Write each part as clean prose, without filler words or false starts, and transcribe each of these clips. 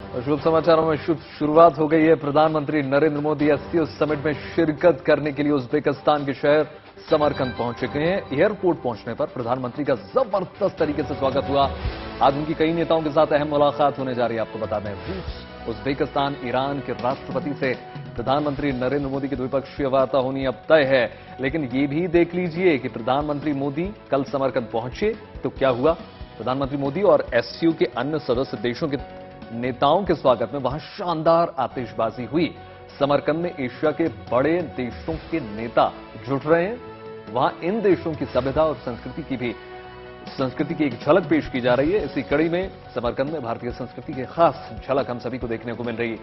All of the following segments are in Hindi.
और शुभ समाचारों में शुभ शुरुआत हो गई है। प्रधानमंत्री नरेंद्र मोदी एससीओ समिट में शिरकत करने के लिए उज्बेकिस्तान के शहर समरकंद पहुंच चुके हैं। एयरपोर्ट पहुंचने पर प्रधानमंत्री का जबरदस्त तरीके से स्वागत हुआ। आज उनकी कई नेताओं के साथ अहम मुलाकात होने जा रही है। आपको बता दें, रूस, उज्बेकिस्तान, ईरान के राष्ट्रपति से प्रधानमंत्री नरेंद्र मोदी की द्विपक्षीय वार्ता होनी अब तय है। लेकिन ये भी देख लीजिए कि प्रधानमंत्री मोदी कल समरकंद पहुंचे तो क्या हुआ। प्रधानमंत्री मोदी और एससीओ के अन्य सदस्य देशों के नेताओं के स्वागत में वहां शानदार आतिशबाजी हुई। समरकंद में एशिया के बड़े देशों के नेता जुट रहे हैं। वहां इन देशों की सभ्यता और संस्कृति की एक झलक पेश की जा रही है। इसी कड़ी में समरकंद में भारतीय संस्कृति की खास झलक हम सभी को देखने को मिल रही है।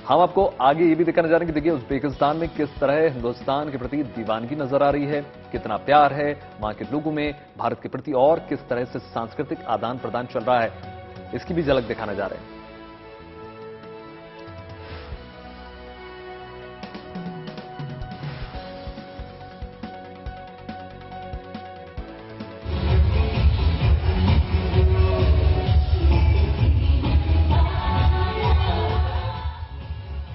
हम आपको आगे ये भी दिखाने जा रहे हैं कि देखिए उज्बेकिस्तान में किस तरह हिंदुस्तान के प्रति दीवानगी नजर आ रही है, कितना प्यार है वहां के लोगों में भारत के प्रति और किस तरह से सांस्कृतिक आदान प्रदान चल रहा है, इसकी भी झलक दिखाने जा रहे हैं।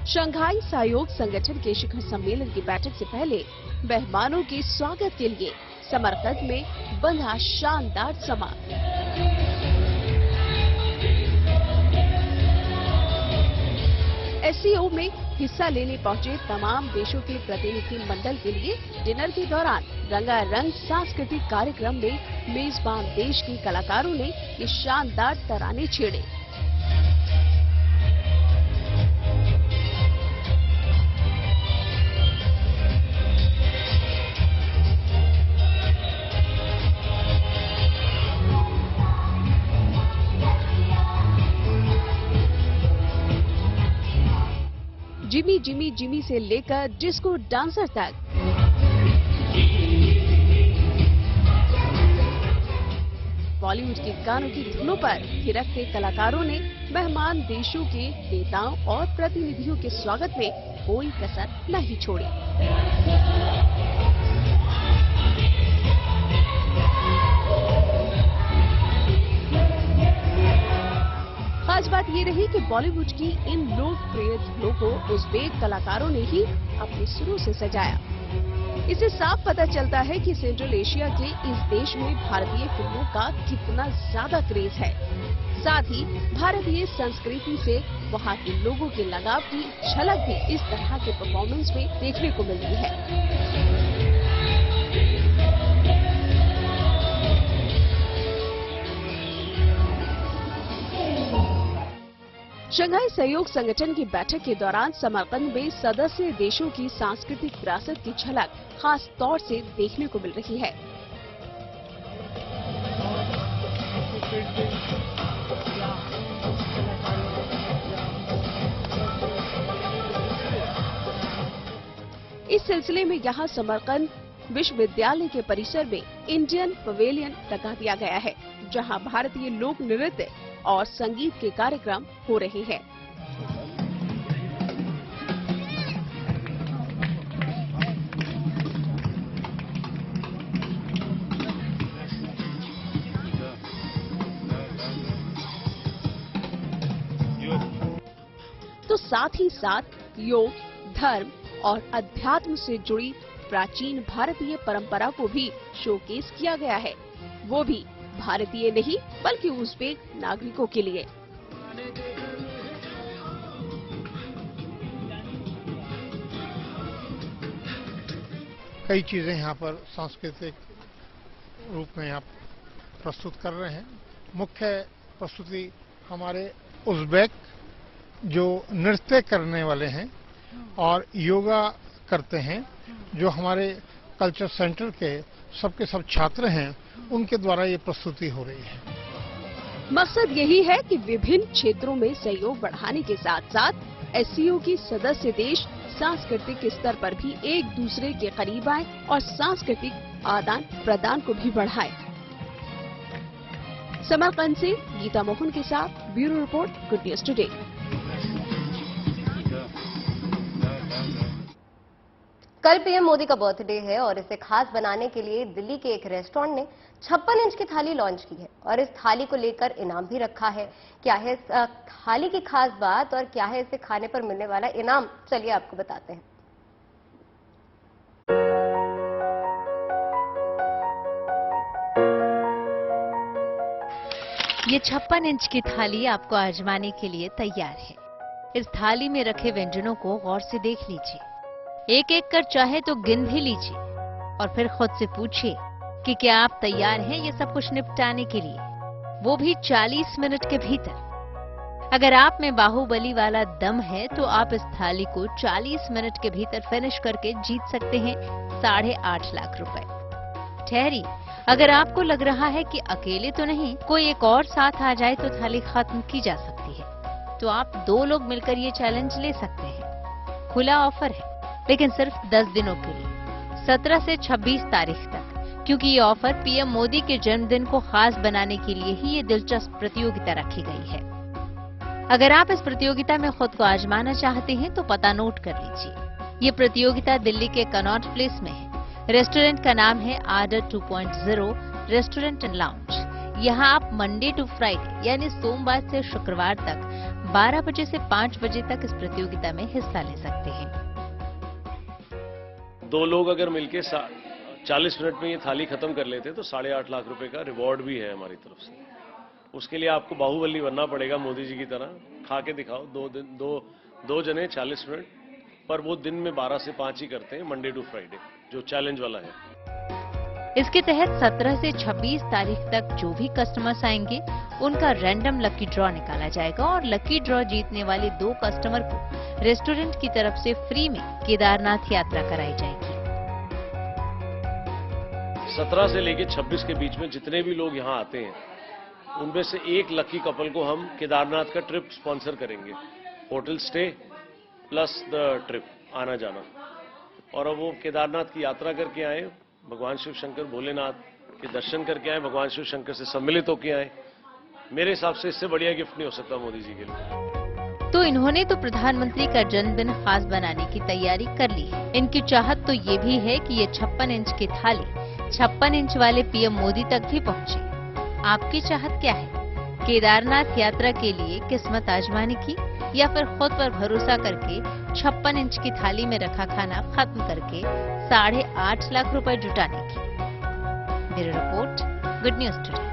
शंघाई सहयोग संगठन के शिखर सम्मेलन की बैठक से पहले मेहमानों के स्वागत के लिए समरकंद में बंधा शानदार समा। एससीओ में हिस्सा लेने पहुंचे तमाम देशों के प्रतिनिधि मंडल के लिए डिनर के दौरान रंगारंग सांस्कृतिक कार्यक्रम में मेजबान देश के कलाकारों ने ये शानदार तराने छेड़े। जिमी जिमी जिमी से लेकर डिस्को डांसर तक बॉलीवुड के गानों की धुनों पर थिरकते कलाकारों ने मेहमान देशों के नेताओं और प्रतिनिधियों के स्वागत में कोई कसर नहीं छोड़ी। खास बात ये रही कि बॉलीवुड की इन लोकप्रिय धुनों को उज़्बेक कलाकारों ने ही अपने सुरों से सजाया। इससे साफ पता चलता है कि सेंट्रल एशिया के इस देश में भारतीय फिल्मों का कितना ज्यादा क्रेज है। साथ ही भारतीय संस्कृति से वहाँ के लोगों के लगाव की झलक भी इस तरह के परफॉर्मेंस में देखने को मिलती है। शंघाई सहयोग संगठन की बैठक के दौरान समरकंद में सदस्य देशों की सांस्कृतिक विरासत की झलक खास तौर से देखने को मिल रही है। इस सिलसिले में यहाँ समरकंद विश्वविद्यालय के परिसर में इंडियन पवेलियन लगा दिया गया है, जहाँ भारतीय लोक नृत्य और संगीत के कार्यक्रम हो रहे हैं। तो साथ ही साथ योग, धर्म और अध्यात्म से जुड़ी प्राचीन भारतीय परंपरा को भी शोकेस किया गया है, वो भी भारतीय नहीं बल्कि उज़्बेक नागरिकों के लिए। कई चीजें यहाँ पर सांस्कृतिक रूप में यहाँ प्रस्तुत कर रहे हैं। मुख्य प्रस्तुति हमारे उज़्बेक जो नृत्य करने वाले हैं और योगा करते हैं, जो हमारे कल्चर सेंटर के सबके सब छात्र हैं, उनके द्वारा ये प्रस्तुति हो रही है। मकसद यही है कि विभिन्न क्षेत्रों में सहयोग बढ़ाने के साथ साथ एससीओ की सदस्य देश सांस्कृतिक स्तर पर भी एक दूसरे के करीब आए और सांस्कृतिक आदान प्रदान को भी बढ़ाए। समरकंद से गीता मोहन के साथ bureau report, good news today. कल पीएम मोदी का बर्थडे है और इसे खास बनाने के लिए दिल्ली के एक रेस्टोरेंट ने 56 इंच की थाली लॉन्च की है। और इस थाली को लेकर इनाम भी रखा है। क्या है इस थाली की खास बात और क्या है इसे खाने पर मिलने वाला इनाम, चलिए आपको बताते हैं। ये 56 इंच की थाली आपको आजमाने के लिए तैयार है। इस थाली में रखे व्यंजनों को गौर से देख लीजिए, एक एक कर चाहे तो गिन भी लीजिए और फिर खुद से पूछिए कि क्या आप तैयार हैं ये सब कुछ निपटाने के लिए, वो भी 40 मिनट के भीतर। अगर आप में बाहुबली वाला दम है तो आप इस थाली को 40 मिनट के भीतर फिनिश करके जीत सकते हैं 8.5 लाख रुपए। ठहरी, अगर आपको लग रहा है कि अकेले तो नहीं, कोई एक और साथ आ जाए तो थाली खत्म की जा सकती है, तो आप 2 लोग मिलकर ये चैलेंज ले सकते हैं। खुला ऑफर है, लेकिन सिर्फ 10 दिनों के लिए, 17 से 26 तारीख तक, क्योंकि ये ऑफर पीएम मोदी के जन्मदिन को खास बनाने के लिए ही ये दिलचस्प प्रतियोगिता रखी गई है। अगर आप इस प्रतियोगिता में खुद को आजमाना चाहते हैं तो पता नोट कर लीजिए। ये प्रतियोगिता दिल्ली के कनॉट प्लेस में है। रेस्टोरेंट का नाम है आर्डर 2.0 रेस्टोरेंट एंड लाउंज। यहाँ आप मंडे टू फ्राइडे यानी सोमवार से शुक्रवार तक 12 बजे से 5 बजे तक इस प्रतियोगिता में हिस्सा ले सकते हैं। 2 लोग अगर मिलके 40 मिनट में ये थाली खत्म कर लेते तो 8.5 लाख रुपए का रिवॉर्ड भी है हमारी तरफ से। उसके लिए आपको बाहुबली बनना पड़ेगा, मोदी जी की तरह खा के दिखाओ। 2 जने 40 मिनट, पर वो दिन में 12 से 5 ही करते हैं, मंडे टू फ्राइडे, जो चैलेंज वाला है। इसके तहत 17 से 26 तारीख तक जो भी कस्टमर्स आएंगे उनका रैंडम लकी ड्रॉ निकाला जाएगा और लकी ड्रॉ जीतने वाले 2 कस्टमर को रेस्टोरेंट की तरफ से फ्री में केदारनाथ यात्रा कराई जाएगी। 17 से लेके 26 के बीच में जितने भी लोग यहाँ आते हैं उनमें से एक लकी कपल को हम केदारनाथ का ट्रिप स्पॉन्सर करेंगे, hotel stay plus the trip आना जाना, और अब वो केदारनाथ की यात्रा करके आए, भगवान शिव शंकर भोलेनाथ के दर्शन करके आए, भगवान शिव शंकर से सम्मिलित होकर आए। मेरे हिसाब से इससे बढ़िया गिफ्ट नहीं हो सकता मोदी जी के लिए। तो इन्होंने तो प्रधानमंत्री का जन्मदिन खास बनाने की तैयारी कर ली है। इनकी चाहत तो ये भी है कि ये 56 इंच की थाली 56 इंच वाले पीएम मोदी तक भी पहुंचे। आपकी चाहत क्या है? केदारनाथ यात्रा के लिए किस्मत आजमाने की या फिर खुद पर भरोसा करके 56 इंच की थाली में रखा खाना खत्म करके 8.5 लाख रुपए जुटाने की? Bureau report, good news today.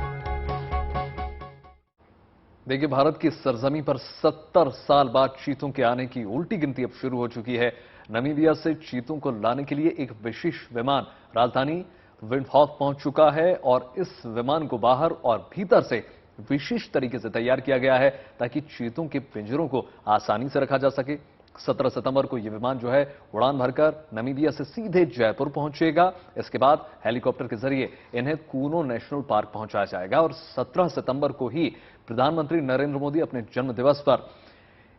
देखिए, भारत की सरजमी पर 70 साल बाद चीतों के आने की उल्टी गिनती अब शुरू हो चुकी है। नामीबिया से चीतों को लाने के लिए एक विशेष विमान राजधानी विंडहॉक पहुंच चुका है और इस विमान को बाहर और भीतर से विशेष तरीके से तैयार किया गया है ताकि चीतों के पिंजरों को आसानी से रखा जा सके। 17 सितंबर को यह विमान जो है उड़ान भरकर नामीबिया से सीधे जयपुर पहुंचेगा। इसके बाद हेलीकॉप्टर के जरिए इन्हें कूनो नेशनल पार्क पहुंचाया जाएगा और 17 सितंबर को ही प्रधानमंत्री नरेंद्र मोदी अपने जन्म दिवस पर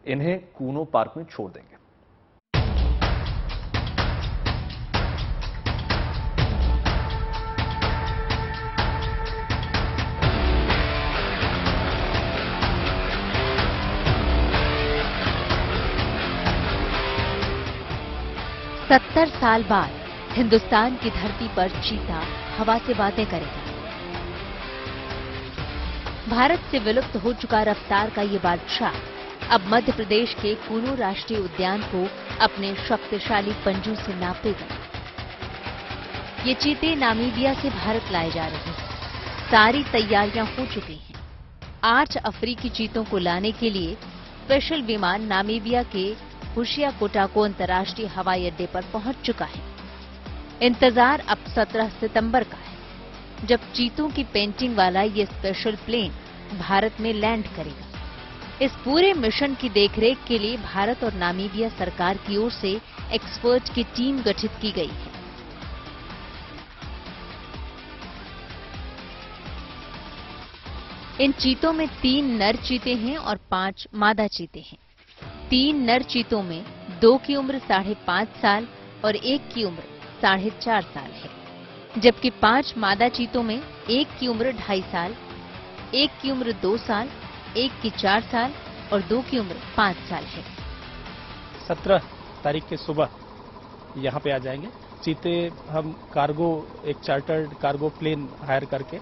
इन्हें कूनो पार्क में छोड़ देंगे। सत्तर साल बाद हिंदुस्तान की धरती पर चीता हवा से बातें करेगा। भारत से विलुप्त हो चुका रफ्तार का ये बादशाह अब मध्य प्रदेश के कूनो राष्ट्रीय उद्यान को अपने शक्तिशाली पंजों से नापेगा। ये चीते नामीबिया से भारत लाए जा रहे हैं। सारी तैयारियां हो चुकी हैं। 8 अफ्रीकी चीतों को लाने के लिए स्पेशल विमान नामीबिया के हुशिया कोटाको अंतर्राष्ट्रीय हवाई अड्डे पर पहुंच चुका है। इंतजार अब 17 सितंबर का है, जब चीतों की पेंटिंग वाला ये स्पेशल प्लेन भारत में लैंड करेगा। इस पूरे मिशन की देखरेख के लिए भारत और नामीबिया सरकार की ओर से एक्सपर्ट की टीम गठित की गई है। इन चीतों में 3 नर चीते हैं और 5 मादा चीते हैं। 3 नर चीतों में 2 की उम्र 5.5 साल और 1 की उम्र 4.5 साल है, जबकि 5 मादा चीतों में 1 की उम्र 2.5 साल, 1 की उम्र 2 साल, 1 की 4 साल और 2 की उम्र 5 साल है। 17 तारीख के सुबह यहाँ पे आ जाएंगे। चीते हम कार्गो, एक चार्टर्ड कार्गो प्लेन हायर करके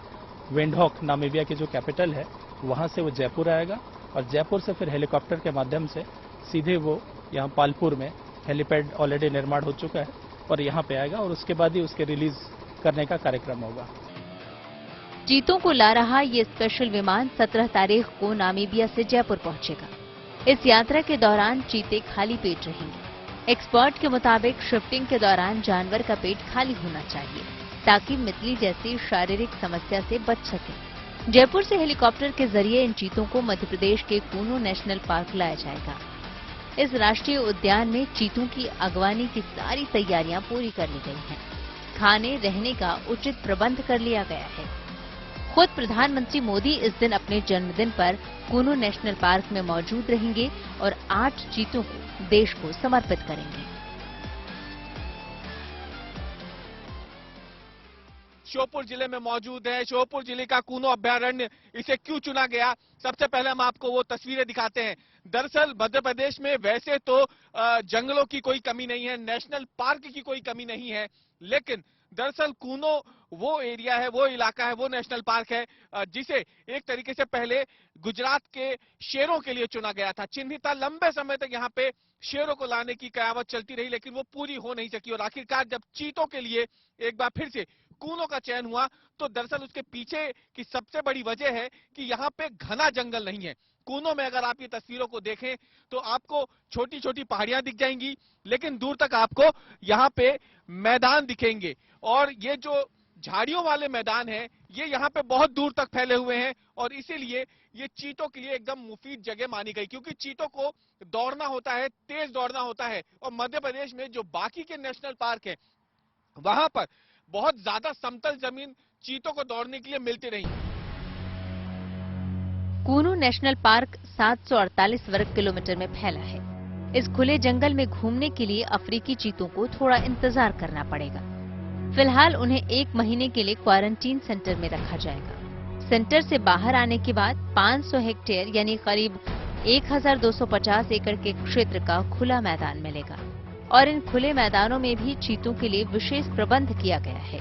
विंडहॉक नामीबिया की जो कैपिटल है वहां से वो जयपुर आएगा और जयपुर से फिर हेलीकॉप्टर के माध्यम से सीधे वो यहाँ पालपुर में हेलीपैड ऑलरेडी निर्माण हो चुका है और यहाँ पे आएगा और उसके बाद ही उसके रिलीज करने का कार्यक्रम होगा। चीतों को ला रहा ये स्पेशल विमान 17 तारीख को नामीबिया से जयपुर पहुंचेगा। इस यात्रा के दौरान चीते खाली पेट रहेंगे। एक्सपर्ट के मुताबिक शिफ्टिंग के दौरान जानवर का पेट खाली होना चाहिए ताकि मितली जैसी शारीरिक समस्या से बच सके। जयपुर से हेलीकॉप्टर के जरिए इन चीतों को मध्य प्रदेश के कूनो नेशनल पार्क लाया जाएगा। इस राष्ट्रीय उद्यान में चीतों की अगवानी की सारी तैयारियां पूरी कर ली गई हैं। खाने रहने का उचित प्रबंध कर लिया गया है। खुद प्रधानमंत्री मोदी इस दिन अपने जन्मदिन पर कूनो नेशनल पार्क में मौजूद रहेंगे और 8 चीतों को देश को समर्पित करेंगे। श्योपुर जिले में मौजूद है। श्योपुर जिले का कूनो अभयारण्य, इसे क्यों चुना गया, सबसे पहले हम आपको वो तस्वीरें दिखाते हैं। दरअसल मध्य प्रदेश में वैसे तो जंगलों की कोई कमी नहीं है, नेशनल पार्क की कोई कमी नहीं है, लेकिन दरअसल कूनो वो एरिया है, वो इलाका है, वो नेशनल पार्क है जिसे एक तरीके से पहले गुजरात के शेरों के लिए चुना गया था। चिन्हित था, लंबे समय तक यहाँ पे शेरों को लाने की कयावत चलती रही, लेकिन वो पूरी हो नहीं सकी और आखिरकार जब चीतों के लिए एक बार फिर से कूनो का चयन हुआ तो दरअसल उसके पीछे की सबसे बड़ी वजह है कि यहाँ पे घना जंगल नहीं है। कूनो में अगर आप ये तस्वीरों को देखें तो आपको छोटी छोटी पहाड़ियां दिख जाएंगी, लेकिन दूर तक आपको यहाँ पे मैदान दिखेंगे और ये जो झाड़ियों वाले मैदान हैं ये यहाँ पे बहुत दूर तक फैले हुए हैं और इसीलिए ये चीतों के लिए एकदम मुफीद जगह मानी गई, क्योंकि चीतों को दौड़ना होता है, तेज दौड़ना होता है और मध्य प्रदेश में जो बाकी के नेशनल पार्क है वहां पर बहुत ज्यादा समतल जमीन चीतों को दौड़ने के लिए मिलती नहीं। कूनो नेशनल पार्क 748 वर्ग किलोमीटर में फैला है। इस खुले जंगल में घूमने के लिए अफ्रीकी चीतों को थोड़ा इंतजार करना पड़ेगा। फिलहाल उन्हें 1 महीने के लिए क्वारंटीन सेंटर में रखा जाएगा। सेंटर से बाहर आने के बाद 500 हेक्टेयर यानी करीब 1250 एकड़ के क्षेत्र का खुला मैदान मिलेगा और इन खुले मैदानों में भी चीतों के लिए विशेष प्रबंध किया गया है।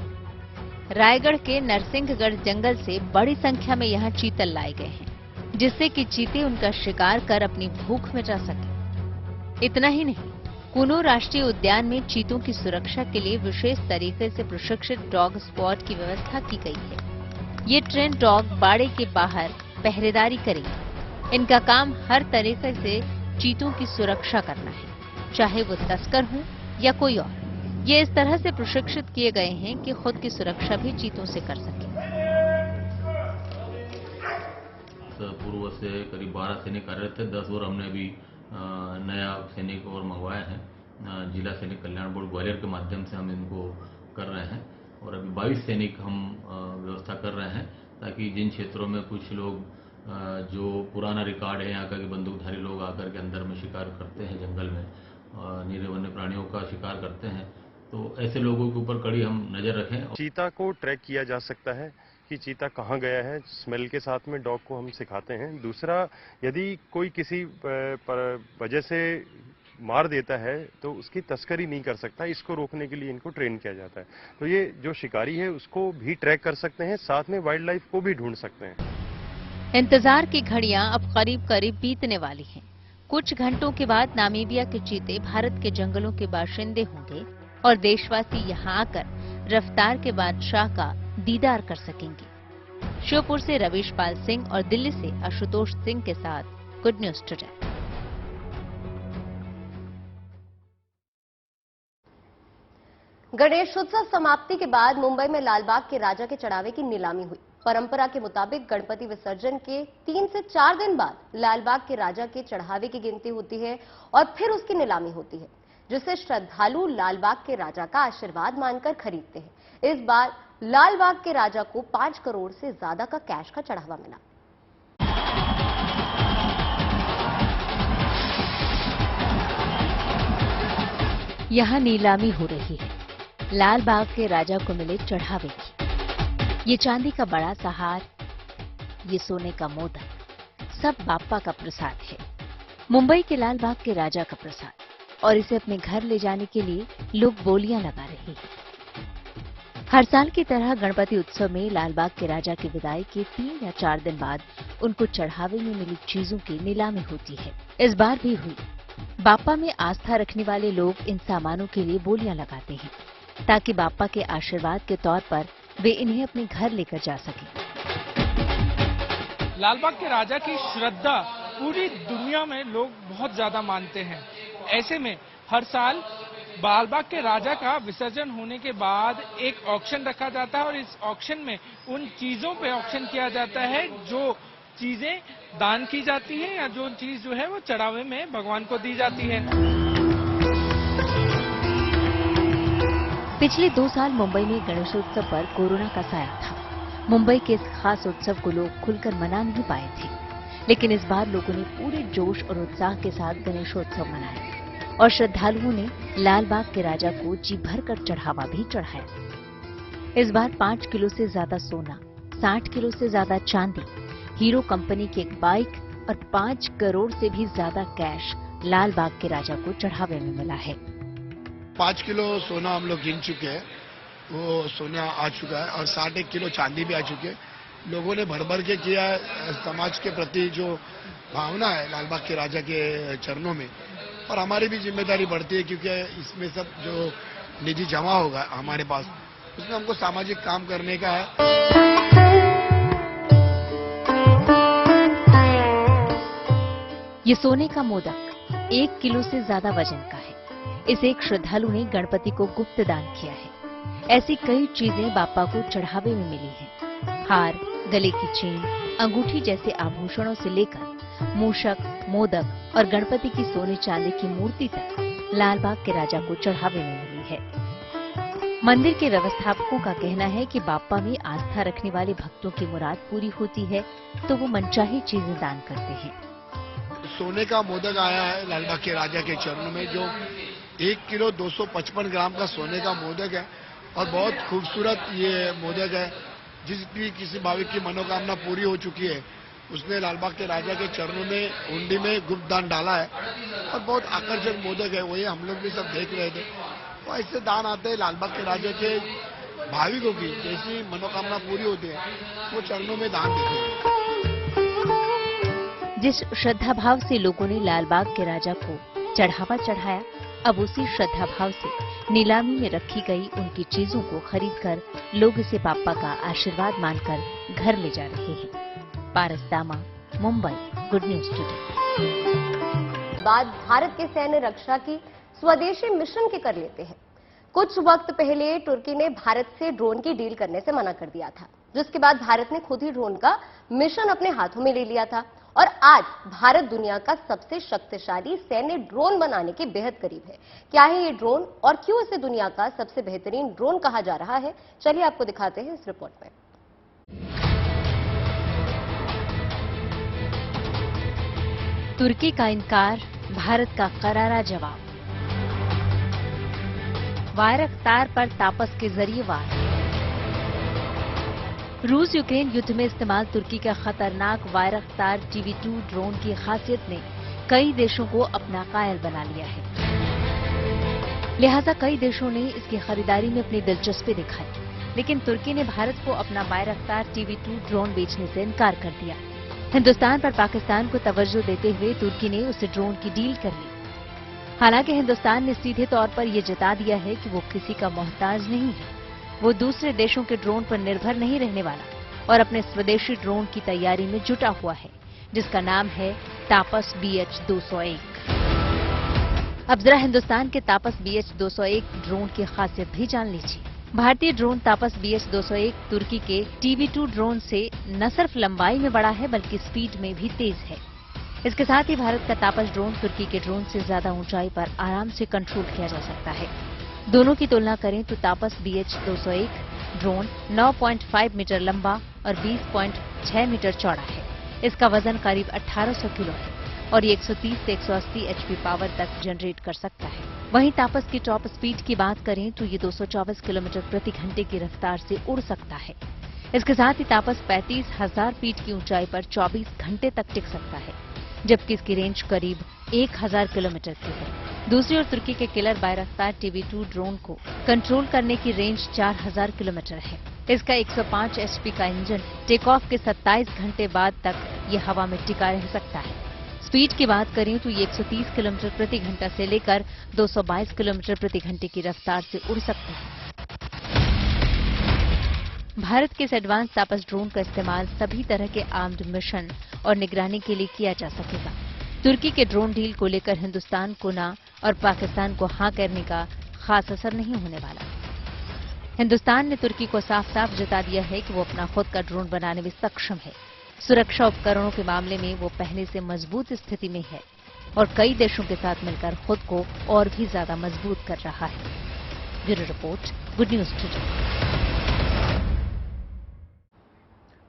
रायगढ़ के नरसिंहगढ़ जंगल से बड़ी संख्या में यहाँ चीतल लाए गए हैं, जिससे कि चीते उनका शिकार कर अपनी भूख मिटा सके। इतना ही नहीं, कूनो राष्ट्रीय उद्यान में चीतों की सुरक्षा के लिए विशेष तरीके से प्रशिक्षित डॉग स्क्वाड की व्यवस्था की गई है। ये ट्रेन डॉग बाड़े के बाहर पहरेदारी करेंगे। इनका काम हर तरीके से चीतों की सुरक्षा करना है, चाहे वो तस्कर हों या कोई और। ये इस तरह से प्रशिक्षित किए गए हैं कि खुद की सुरक्षा भी चीतों से कर सकें। पूर्व से करीब 12 सैनिक कार्यरत थे, 10 और हमने अभी नया सैनिक और मंगवाया है। जिला सैनिक कल्याण बोर्ड ग्वालियर के माध्यम से हम इनको कर रहे हैं और अभी 22 सैनिक हम व्यवस्था कर रहे हैं ताकि जिन क्षेत्रों में कुछ लोग जो पुराना रिकॉर्ड है यहाँ का कि बंदूकधारी लोग आकर के अंदर में शिकार करते हैं, जंगल में निरीह वन्य प्राणियों का शिकार करते हैं, तो ऐसे लोगों के ऊपर कड़ी हम नजर रखें। चीता को ट्रैक किया जा सकता है कि चीता कहाँ गया है, स्मेल के साथ में डॉग को हम सिखाते हैं। दूसरा, यदि कोई किसी वजह से मार देता है तो उसकी तस्करी नहीं कर सकता, इसको रोकने के लिए इनको ट्रेन किया जाता है। तो ये जो शिकारी है उसको भी ट्रैक कर सकते हैं, साथ में वाइल्ड लाइफ को भी ढूंढ सकते हैं। इंतजार की घड़ियां अब करीब करीब बीतने वाली हैं। कुछ घंटों के बाद नामीबिया के चीते भारत के जंगलों के बाशिंदे होंगे और देशवासी यहां आकर रफ्तार के बादशाह का दीदार कर सकेंगे। श्योपुर से रवीश पाल सिंह और दिल्ली से आशुतोष सिंह के साथ गुड न्यूज टुडे। गणेशोत्सव समाप्ति के बाद मुंबई में लालबाग के राजा के चढ़ावे की नीलामी हुई। परंपरा के मुताबिक गणपति विसर्जन के 3 से 4 दिन बाद लालबाग के राजा के चढ़ावे की गिनती होती है और फिर उसकी नीलामी होती है, जिसे श्रद्धालु लालबाग के राजा का आशीर्वाद मानकर खरीदते हैं। इस बार लालबाग के राजा को 5 करोड़ से ज्यादा का कैश का चढ़ावा मिला। यहाँ नीलामी हो रही है लालबाग के राजा को मिले चढ़ावे की। ये चांदी का बड़ा सा हार, ये सोने का मोदक, सब बाप्पा का प्रसाद है, मुंबई के लालबाग के राजा का प्रसाद, और इसे अपने घर ले जाने के लिए लोग बोलियां लगा रहे हैं। हर साल की तरह गणपति उत्सव में लालबाग के राजा की विदाई के 3 या 4 दिन बाद उनको चढ़ावे में मिली चीजों की नीलामी होती है। इस बार भी हुई। बाप्पा में आस्था रखने वाले लोग इन सामानों के लिए बोलियां लगाते हैं ताकि बाप्पा के आशीर्वाद के तौर पर वे इन्हें अपने घर लेकर जा सकें। लालबाग के राजा की श्रद्धा पूरी दुनिया में लोग बहुत ज्यादा मानते हैं। ऐसे में हर साल लालबाग के राजा का विसर्जन होने के बाद एक ऑक्शन रखा जाता है और इस ऑक्शन में उन चीजों पे ऑक्शन किया जाता है जो चीजें दान की जाती है या जो चीज जो है वो चढ़ावे में भगवान को दी जाती है। पिछले 2 साल मुंबई में गणेशोत्सव पर कोरोना का साया था। मुंबई के इस खास उत्सव को लोग खुलकर मना नहीं पाए थे, लेकिन इस बार लोगों ने पूरे जोश और उत्साह के साथ गणेशोत्सव मनाया और श्रद्धालुओं ने लालबाग के राजा को जी भरकर चढ़ावा भी चढ़ाया। इस बार 5 किलो से ज्यादा सोना, 60 किलो से ज्यादा चांदी, हीरो कंपनी की एक बाइक और 5 करोड़ से भी ज्यादा कैश लालबाग के राजा को चढ़ावे में मिला है। 5 किलो सोना हम लोग गिन चुके हैं, वो सोना आ चुका है और 60 किलो चांदी भी आ चुके हैं। लोगों ने भर भर के किया है। समाज के प्रति जो भावना है लालबाग के राजा के चरणों में, और हमारी भी जिम्मेदारी बढ़ती है क्योंकि इसमें सब जो निधि जमा होगा हमारे पास, उसमें हमको सामाजिक काम करने का है। ये सोने का मोदक 1 किलो से ज्यादा वजन का है। इसे एक श्रद्धालु ने गणपति को गुप्त दान किया है। ऐसी कई चीजें बाप्पा को चढ़ावे में मिली हैं। हार, गले की चेन, अंगूठी जैसे आभूषणों से लेकर मूषक, मोदक और गणपति की सोने चांदी की मूर्ति तक लालबाग के राजा को चढ़ावे में मिली है। मंदिर के व्यवस्थापकों का कहना है कि बाप्पा में आस्था रखने वाले भक्तों की मुराद पूरी होती है तो वो मनचाही चीजें दान करते हैं। सोने का मोदक आया है लालबाग के राजा के चरणों में, जो 1 किलो 255 ग्राम का सोने का मोदक है और बहुत खूबसूरत ये मोदक है। जिस भी किसी भाविक की मनोकामना पूरी हो चुकी है उसने लालबाग के राजा के चरणों में हुंडी में गुप्त दान डाला है और बहुत आकर्षक मोदक है। वही हम लोग भी सब देख रहे थे। तो ऐसे दान आते हैं लालबाग के राजा के भाविकों की, जैसी मनोकामना पूरी होती है वो चरणों में दान देते हैं। जिस श्रद्धा भाव से लोगों ने लालबाग के राजा को चढ़ावा चढ़ाया, अब उसी श्रद्धा भाव से नीलामी में रखी गई उनकी चीजों को खरीदकर लोग इसे बाप्पा का आशीर्वाद मानकर घर ले जा रहे हैं। पारस दामा, मुंबई, गुड न्यूज टुडे। बाद भारत के सैन्य रक्षा की स्वदेशी मिशन के कर लेते हैं। कुछ वक्त पहले तुर्की ने भारत से ड्रोन की डील करने से मना कर दिया था, जिसके बाद भारत ने खुद ही ड्रोन का मिशन अपने हाथों में ले लिया था और आज भारत दुनिया का सबसे शक्तिशाली सैन्य ड्रोन बनाने के बेहद करीब है। क्या है ये ड्रोन और क्यों इसे दुनिया का सबसे बेहतरीन ड्रोन कहा जा रहा है, चलिए आपको दिखाते हैं इस रिपोर्ट में। तुर्की का इनकार, भारत का करारा जवाब। वायरक्तार पर तापस के जरिए वार। रूस यूक्रेन युद्ध में इस्तेमाल तुर्की का खतरनाक वायरक्तार TV-2 ड्रोन की खासियत ने कई देशों को अपना कायल बना लिया है। लिहाजा कई देशों ने इसकी खरीदारी में अपनी दिलचस्पी दिखाई, लेकिन तुर्की ने भारत को अपना वायरक्तार TV-2 ड्रोन बेचने से इनकार कर दिया। हिंदुस्तान पर पाकिस्तान को तवज्जो देते हुए तुर्की ने उस ड्रोन की डील कर ली। हालांकि हिंदुस्तान ने सीधे तौर पर यह जता दिया है कि वो किसी का मोहताज नहीं है। वो दूसरे देशों के ड्रोन पर निर्भर नहीं रहने वाला और अपने स्वदेशी ड्रोन की तैयारी में जुटा हुआ है, जिसका नाम है तापस BH-201। अब जरा हिंदुस्तान के तापस BH-201 ड्रोन की खासियत भी जान लीजिए। भारतीय ड्रोन तापस BH-201 तुर्की के TV-2 ड्रोन से न सिर्फ लंबाई में बड़ा है बल्कि स्पीड में भी तेज है। इसके साथ ही भारत का तापस ड्रोन तुर्की के ड्रोन से ज्यादा ऊंचाई पर आराम से कंट्रोल किया जा सकता है। दोनों की तुलना करें तो तापस BH-201 ड्रोन 9.5 मीटर लंबा और 20.6 मीटर चौड़ा है। इसका वजन करीब 1800 किलो है और ये 130 से 180 HP पावर तक जनरेट कर सकता है। वहीं तापस की टॉप स्पीड की बात करें तो ये 224 किलोमीटर प्रति घंटे की रफ्तार से उड़ सकता है। इसके साथ ही तापस 35,000 फीट की ऊंचाई पर 24 घंटे तक टिक सकता है, जबकि इसकी रेंज करीब 1000 किलोमीटर की है। दूसरी ओर तुर्की के किलर बायरख्तार TB2 ड्रोन को कंट्रोल करने की रेंज 4000 किलोमीटर है। इसका 105 HP का इंजन टेक ऑफ के 27 घंटे बाद तक ये हवा में टिका रह सकता है। स्पीड की बात करें तो ये 130 किलोमीटर प्रति घंटा से लेकर 222 किलोमीटर प्रति घंटे की रफ्तार से उड़ सकता है। भारत के इस एडवांस तापस ड्रोन का इस्तेमाल सभी तरह के आर्म्ड मिशन और निगरानी के लिए किया जा सकेगा। तुर्की के ड्रोन डील को लेकर हिंदुस्तान को ना और पाकिस्तान को हां करने का खास असर नहीं होने वाला। हिंदुस्तान ने तुर्की को साफ साफ जता दिया है कि वो अपना खुद का ड्रोन बनाने में सक्षम है। सुरक्षा उपकरणों के मामले में वो पहले से मजबूत स्थिति में है और कई देशों के साथ मिलकर खुद को और भी ज्यादा मजबूत कर रहा है। Bureau report, good news today.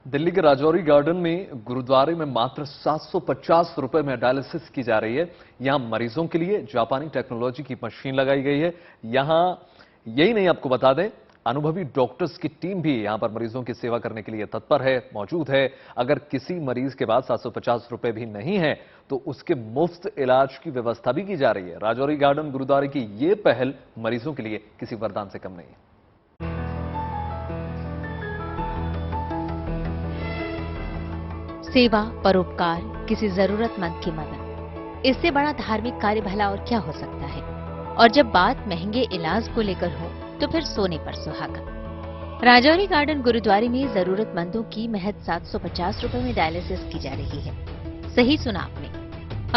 Delhi के राजौरी गार्डन में गुरुद्वारे में मात्र 750 रुपए में डायलिसिस की जा रही है। यहां मरीजों के लिए जापानी टेक्नोलॉजी की मशीन लगाई गई है। यहां यही नहीं, आपको बता दें, अनुभवी डॉक्टर्स की टीम भी यहां पर मरीजों की सेवा करने के लिए तत्पर है, मौजूद है। अगर किसी मरीज के पास 750 रुपए भी नहीं है तो उसके मुफ्त इलाज की व्यवस्था भी की जा रही है। राजौरी गार्डन गुरुद्वारे की ये पहल मरीजों के लिए किसी वरदान से कम नहीं है। सेवा, परोपकार, किसी जरूरतमंद की मदद, इससे बड़ा धार्मिक कार्य भला और क्या हो सकता है। और जब बात महंगे इलाज को लेकर हो तो फिर सोने पर सुहागा। राजौरी गार्डन गुरुद्वारे में जरूरतमंदों की महज 750 रुपए में डायलिसिस की जा रही है। सही सुना आपने।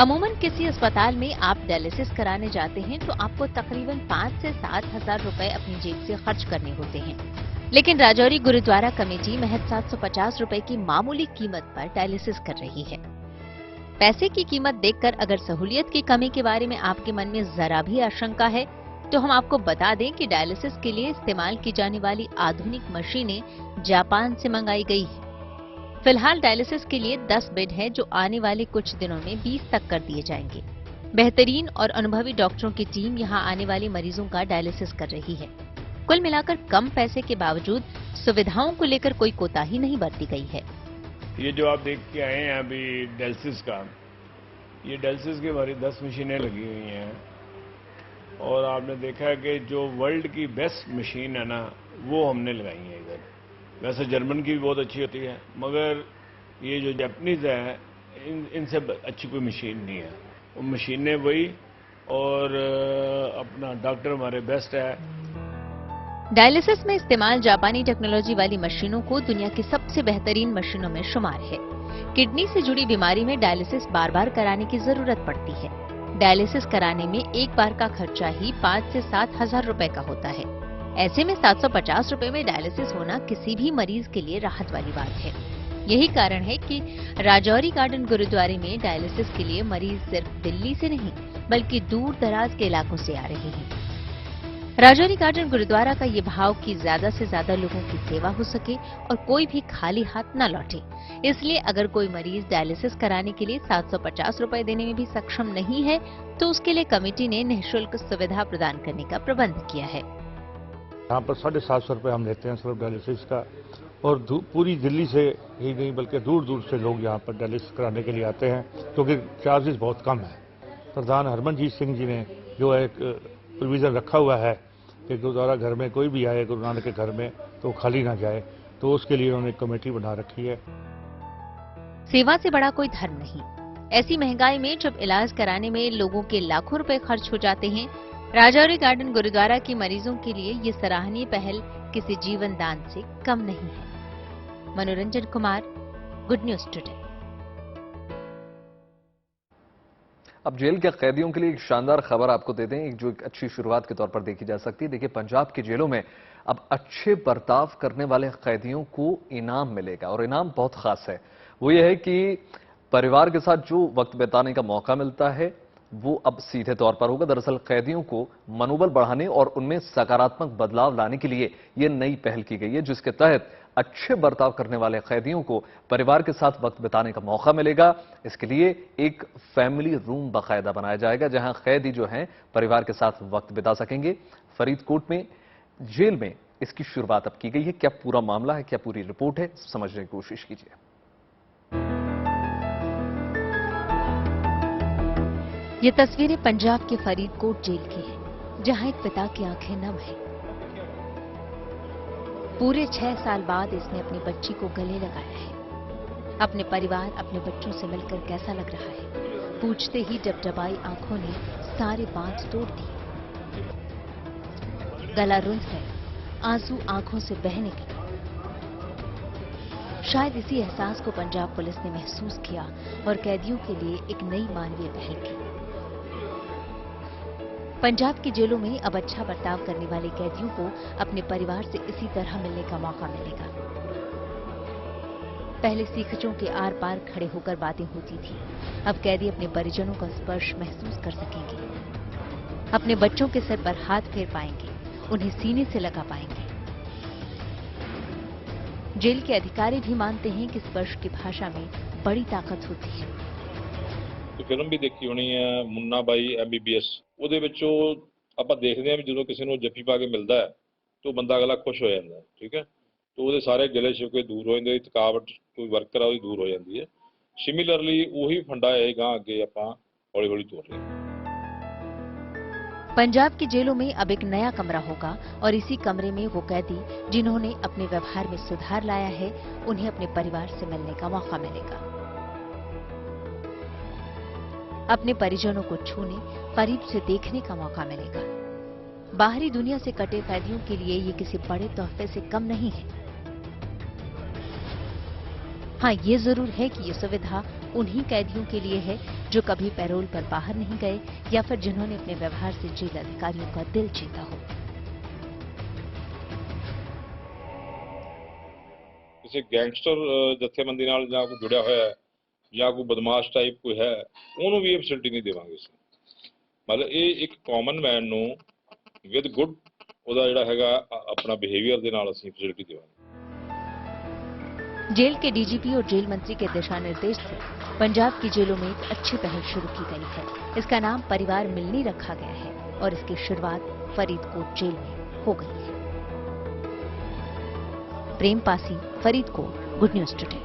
अमूमन किसी अस्पताल में आप डायलिसिस कराने जाते हैं तो आपको तकरीबन 5 से 7 हजार रुपए अपनी जेब से खर्च करने होते हैं, लेकिन राजौरी गुरुद्वारा कमेटी महज 750 रुपए की मामूली कीमत पर डायलिसिस कर रही है। पैसे की कीमत देखकर अगर सहूलियत की कमी के बारे में आपके मन में जरा भी आशंका है तो हम आपको बता दें कि डायलिसिस के लिए इस्तेमाल की जाने वाली आधुनिक मशीनें जापान से मंगाई गई है। फिलहाल डायलिसिस के लिए 10 बेड हैं जो आने वाले कुछ दिनों में 20 तक कर दिए जाएंगे। बेहतरीन और अनुभवी डॉक्टरों की टीम यहां आने वाले मरीजों का डायलिसिस कर रही है। कुल मिलाकर कम पैसे के बावजूद सुविधाओं को लेकर कोई कोताही नहीं बरती गई है। ये जो आप देख के आए हैं अभी डायलिसिस का, ये डायलिसिस की हमारी 10 मशीनें लगी हुई हैं और आपने देखा है कि जो वर्ल्ड की बेस्ट मशीन है ना वो हमने लगाई है इधर। वैसे जर्मन की भी बहुत अच्छी होती है मगर ये जो जापानीज है इनसे अच्छी कोई मशीन नहीं है। वो मशीनें वही और अपना डॉक्टर हमारे बेस्ट है। डायलिसिस में इस्तेमाल जापानी टेक्नोलॉजी वाली मशीनों को दुनिया की सबसे बेहतरीन मशीनों में शुमार है। किडनी से जुड़ी बीमारी में डायलिसिस बार बार कराने की जरूरत पड़ती है। डायलिसिस कराने में एक बार का खर्चा ही 5 से 7 हजार रुपए का होता है। ऐसे में 750 रुपए में डायलिसिस होना किसी भी मरीज के लिए राहत वाली बात है। यही कारण है कि राजौरी गार्डन गुरुद्वारे में डायलिसिस के लिए मरीज सिर्फ दिल्ली से नहीं बल्कि दूर दराज के इलाकों से आ रहे हैं। राजौरी गार्डन गुरुद्वारा का ये भाव कि ज्यादा से ज्यादा लोगों की सेवा हो सके और कोई भी खाली हाथ न लौटे, इसलिए अगर कोई मरीज डायलिसिस कराने के लिए 750 रुपए देने में भी सक्षम नहीं है तो उसके लिए कमेटी ने निःशुल्क सुविधा प्रदान करने का प्रबंध किया है। यहाँ पर 750 रुपए हम लेते हैं सिर्फ डायलिसिस का और पूरी दिल्ली से ही नहीं बल्कि दूर दूर से लोग यहाँ पर डायलिसिस कराने के लिए आते हैं क्योंकि चार्जेस बहुत कम है। प्रधान हरमनजीत सिंह जी ने जो एक प्रोविजन रखा हुआ है कि गुरुद्वारा घर में कोई भी आए गुरु नानक के घर में तो खाली ना जाए, तो उसके लिए उन्होंने कमेटी बना रखी है। सेवा से बड़ा कोई धर्म नहीं। ऐसी महंगाई में जब इलाज कराने में लोगों के लाखों रुपए खर्च हो जाते हैं, राजौरी गार्डन गुरुद्वारा की मरीजों के लिए ये सराहनीय पहल किसी जीवन दान से कम नहीं है। मनोरंजन कुमार, गुड न्यूज टुडे। अब जेल के कैदियों के लिए एक शानदार खबर आपको दे दें, जो एक अच्छी शुरुआत के तौर पर देखी जा सकती है। देखिए, पंजाब की जेलों में अब अच्छे बर्ताव करने वाले कैदियों को इनाम मिलेगा और इनाम बहुत खास है। वो ये है कि परिवार के साथ जो वक्त बिताने का मौका मिलता है वो अब सीधे तौर पर होगा। दरअसल कैदियों को मनोबल बढ़ाने और उनमें सकारात्मक बदलाव लाने के लिए यह नई पहल की गई है, जिसके तहत अच्छे बर्ताव करने वाले कैदियों को परिवार के साथ वक्त बिताने का मौका मिलेगा। इसके लिए एक फैमिली रूम बाकायदा बनाया जाएगा जहां कैदी जो हैं परिवार के साथ वक्त बिता सकेंगे। फरीदकोट में जेल में इसकी शुरुआत अब की गई है। क्या पूरा मामला है, क्या पूरी रिपोर्ट है, समझने की कोशिश कीजिए। ये तस्वीरें पंजाब के फरीदकोट जेल की हैं, जहां एक पिता की आंखें नम हैं। पूरे 6 साल बाद इसने अपनी बच्ची को गले लगाया है। अपने परिवार, अपने बच्चों से मिलकर कैसा लग रहा है? पूछते ही डबडबाई आंखों ने सारे बांध तोड़ दिए। गला रुंध है, आंसू आंखों से बह निकले। शायद इसी एहसास को पंजाब पुलिस ने महसूस किया और कैदियों के लिए एक नई मानवीय पहल की। पंजाब की जेलों में अब अच्छा बर्ताव करने वाले कैदियों को अपने परिवार से इसी तरह मिलने का मौका मिलेगा। पहले सीखचों के आर पार खड़े होकर बातें होती थी, अब कैदी अपने परिजनों का स्पर्श महसूस कर सकेंगे। अपने बच्चों के सिर पर हाथ फेर पाएंगे, उन्हें सीने से लगा पाएंगे। जेल के अधिकारी भी मानते हैं कि स्पर्श की भाषा में बड़ी ताकत होती है। फिल्म भी देखी होनी है मुन्ना बाई MBBS, ਉਹਦੇ ਵਿੱਚੋਂ ਆਪਾਂ ਦੇਖਦੇ ਹਾਂ ਵੀ ਜਦੋਂ ਕਿਸੇ ਨੂੰ ਜੱਫੀ ਪਾ ਕੇ ਮਿਲਦਾ ਹੈ ਤਾਂ ਬੰਦਾ ਅਗਲਾ ਖੁਸ਼ ਹੋ ਜਾਂਦਾ ਹੈ, ਠੀਕ ਹੈ, ਤਾਂ ਉਹਦੇ ਸਾਰੇ ਗਿਲੇ ਸ਼ਿਕਵੇ ਦੂਰ ਹੋ ਜਾਂਦੇ, ਥਕਾਵਟ ਕੋਈ ਵਰਕਰ ਆ ਉਹਦੀ ਦੂਰ ਹੋ ਜਾਂਦੀ ਹੈ। ਸਿਮਿਲਰਲੀ ਉਹੀ ਫੰਡਾ ਹੈ ਗਾਂ ਅੱਗੇ ਆਪਾਂ ਹੌਲੀ ਹੌਲੀ ਤੋਰ ਰਹੇ ਹਾਂ। पंजाब की जेलों में अब एक नया कमरा होगा और इसी कमरे में वो कैदी जिन्होंने अपने व्यवहार में सुधार लाया है, उन्हें अपने परिवार से मिलने का मौका मिलेगा। अपने परिजनों को छूने, करीब से देखने का मौका मिलेगा। बाहरी दुनिया से कटे कैदियों के लिए ये किसी बड़े तोहफे से कम नहीं है। हाँ, ये जरूर है कि ये सुविधा उन्हीं कैदियों के लिए है जो कभी पैरोल पर बाहर नहीं गए या फिर जिन्होंने अपने व्यवहार से जेल अधिकारियों का दिल जीता हो। किसी गैंगस्टर जत्थेबंदी नाल ਜਾਂ ਕੋਈ ਜੁੜਿਆ ਹੋਇਆ ਹੈ ਜਾਂ ਕੋਈ ਬਦਮਾਸ਼ ਟਾਈਪ ਕੋਈ ਹੈ, ਉਹਨੂੰ ਵੀ ਇਹ ਫੈਸਿਲਿਟੀ ਨਹੀਂ ਦੇਵਾਂਗੇ ਅਸੀਂ। ਮਤਲਬ ਇਹ ਇੱਕ ਕਾਮਨ ਮੈਨ ਨੂੰ ਵਿਦ ਗੁੱਡ ਉਹਦਾ ਜਿਹੜਾ ਹੈਗਾ ਆਪਣਾ ਬਿਹੇਵੀਅਰ ਦੇ ਨਾਲ ਅਸੀਂ ਫੈਸਿਲਿਟੀ ਦੇਵਾਂਗੇ। जेल के डीजीपी और जेल मंत्री के दिशा निर्देश से पंजाब की जेलों में एक अच्छी पहल शुरू की गई है। इसका नाम परिवार मिलनी रखा गया है और इसकी शुरुआत फरीदकोट जेल में हो गई है। Prem Pasi, Faridkot, good news today.